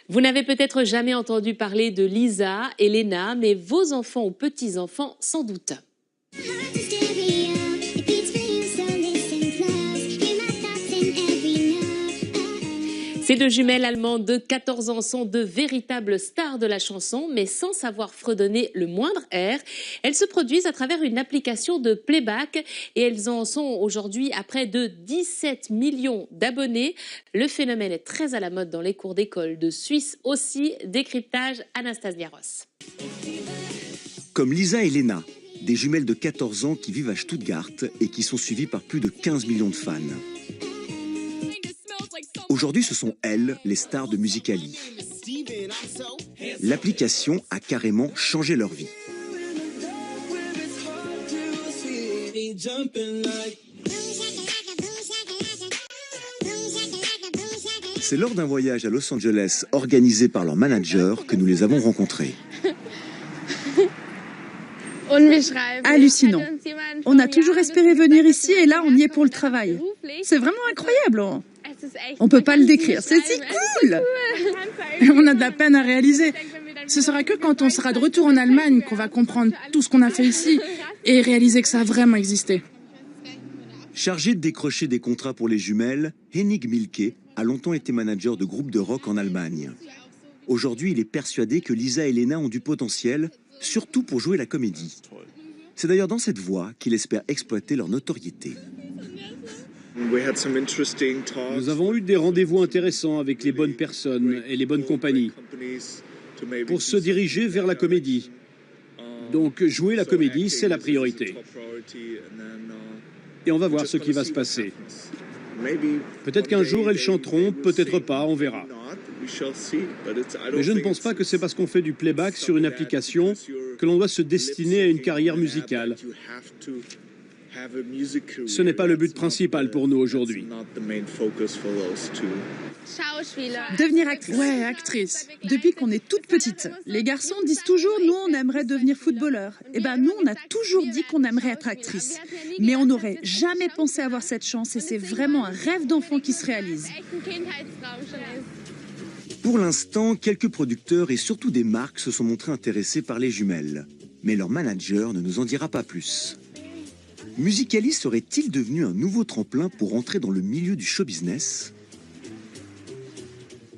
Vous n'avez peut-être jamais entendu parler de Lisa et Lena, mais vos enfants ou petits-enfants sans doute. Ces deux jumelles allemandes de 14 ans sont de véritables stars de la chanson, mais sans savoir fredonner le moindre air. Elles se produisent à travers une application de playback et elles en sont aujourd'hui à près de 17 millions d'abonnés. Le phénomène est très à la mode dans les cours d'école de Suisse aussi. Décryptage Anastasia Ross. Comme Lisa et Lena, des jumelles de 14 ans qui vivent à Stuttgart et qui sont suivies par plus de 15 millions de fans. Aujourd'hui, ce sont elles, les stars de Musical.ly. L'application a carrément changé leur vie. C'est lors d'un voyage à Los Angeles organisé par leur manager que nous les avons rencontrées. Hallucinant. On a toujours espéré venir ici et là on y est pour le travail. C'est vraiment incroyable. On peut pas le décrire, c'est si cool. On a de la peine à réaliser. Ce sera que quand on sera de retour en Allemagne qu'on va comprendre tout ce qu'on a fait ici et réaliser que ça a vraiment existé. Chargé de décrocher des contrats pour les jumelles, Henning Mielke a longtemps été manager de groupes de rock en Allemagne. Aujourd'hui, il est persuadé que Lisa et Lena ont du potentiel, surtout pour jouer la comédie. C'est d'ailleurs dans cette voie qu'il espère exploiter leur notoriété. Nous avons eu des rendez-vous intéressants avec les bonnes personnes et les bonnes compagnies pour se diriger vers la comédie. Donc jouer la comédie, c'est la priorité. Et on va voir ce qui va se passer. Peut-être qu'un jour elles chanteront, peut-être pas, on verra. Mais je ne pense pas que c'est parce qu'on fait du playback sur une application que l'on doit se destiner à une carrière musicale. Ce n'est pas le but principal pour nous aujourd'hui. Devenir actrice. Ouais, actrice. Depuis qu'on est toute petite, les garçons disent toujours « nous, on aimerait devenir footballeur ». Eh ben nous, on a toujours dit qu'on aimerait être actrice. Mais on n'aurait jamais pensé avoir cette chance et c'est vraiment un rêve d'enfant qui se réalise. Pour l'instant, quelques producteurs et surtout des marques se sont montrés intéressés par les jumelles. Mais leur manager ne nous en dira pas plus. Musical.ly serait-il devenu un nouveau tremplin pour entrer dans le milieu du show business ?